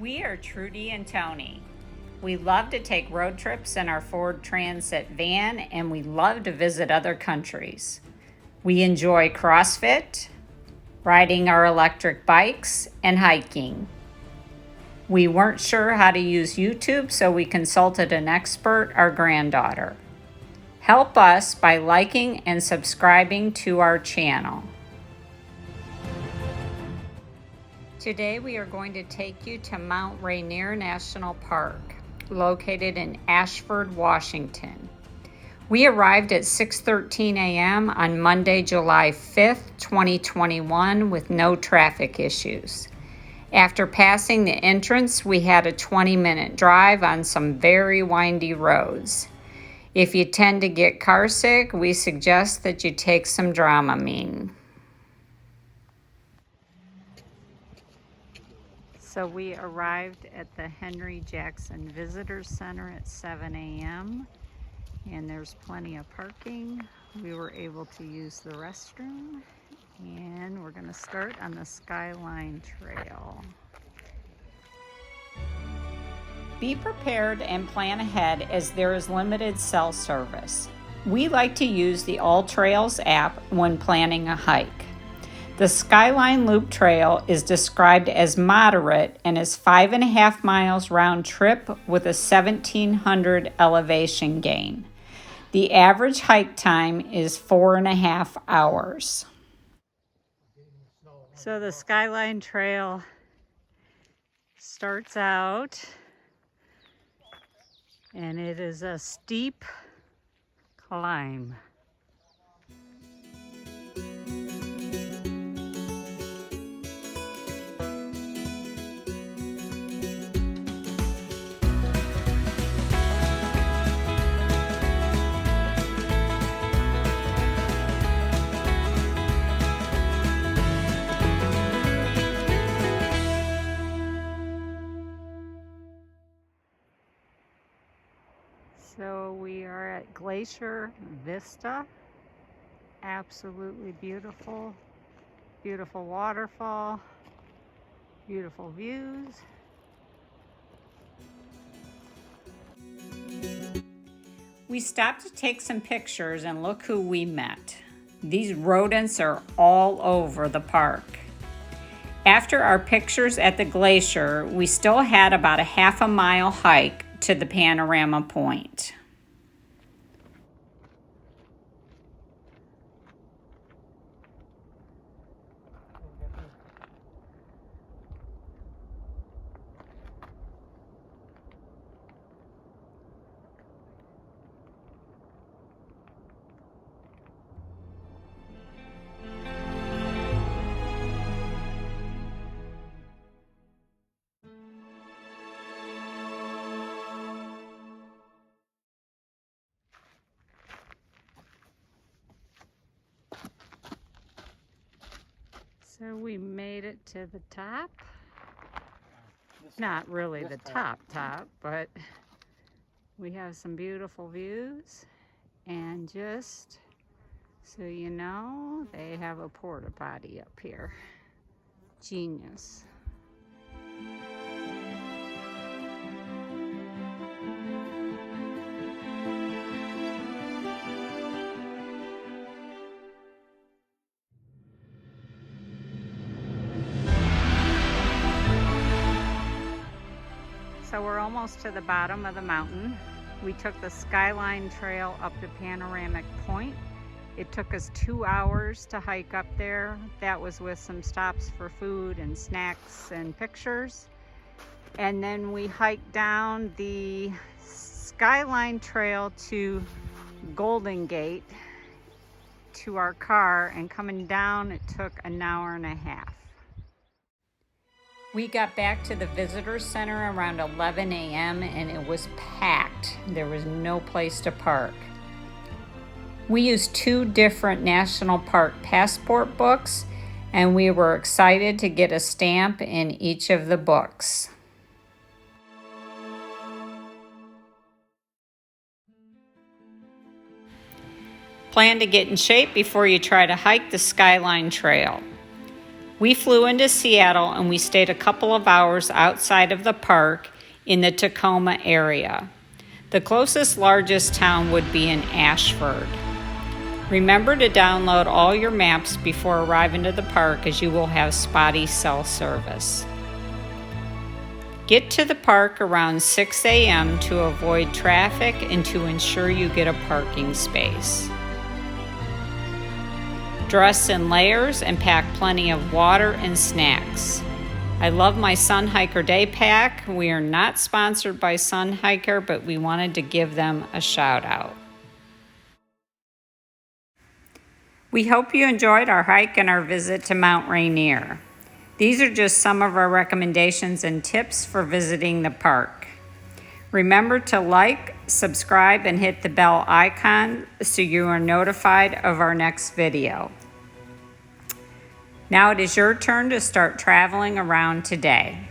We are Trudy and Tony. We love to take road trips in our Ford Transit van, and we love to visit other countries. We enjoy CrossFit, riding our electric bikes, and hiking. We weren't sure how to use YouTube, so we consulted an expert, our granddaughter. Help us by liking and subscribing to our channel. Today we are going to take you to Mount Rainier National Park, located in Ashford, Washington. We arrived at 6:13 a.m. on Monday, July 5th, 2021 with no traffic issues. After passing the entrance, we had a 20-minute drive on some very windy roads. If you tend to get carsick, we suggest that you take some Dramamine. So we arrived at the Henry Jackson Visitor Center at 7 a.m. and there's plenty of parking. We were able to use the restroom, and we're going to start on the Skyline Trail. Be prepared and plan ahead as there is limited cell service. We like to use the All Trails app when planning a hike. The Skyline Loop Trail is described as moderate and is 5.5 miles round trip with a 1,700 elevation gain. The average hike time is 4.5 hours. So the Skyline Trail starts out, and it is a steep climb. So we are at Glacier Vista. Absolutely beautiful. Beautiful waterfall. Beautiful views. We stopped to take some pictures, and look who we met. These rodents are all over the park. After our pictures at the glacier, we still had about a half-a-mile hike to the panorama point. So we made it to the top. Not really the top, but we have some beautiful views. And just so you know, they have a porta potty up here. Genius. So we're almost to the bottom of the mountain. We took the Skyline Trail up to Panoramic Point. It took us 2 hours to hike up there. That was with some stops for food and snacks and pictures. And then we hiked down the Skyline Trail to Golden Gate to our car, and coming down it took an hour and a half. We got back to the visitor center around 11 a.m. and it was packed. There was no place to park. We used 2 different national park passport books, and we were excited to get a stamp in each of the books. Plan to get in shape before you try to hike the Skyline Trail. We flew into Seattle and we stayed a couple of hours outside of the park in the Tacoma area. The closest largest town would be in Ashford. Remember to download all your maps before arriving to the park, as you will have spotty cell service. Get to the park around 6 a.m. to avoid traffic and to ensure you get a parking space. Dress in layers and pack plenty of water and snacks. I love my Sun Hiker Day Pack. We are not sponsored by Sun Hiker, but we wanted to give them a shout out. We hope you enjoyed our hike and our visit to Mount Rainier. These are just some of our recommendations and tips for visiting the park. Remember to like, subscribe, and hit the bell icon so you are notified of our next video. Now it is your turn to start traveling around today.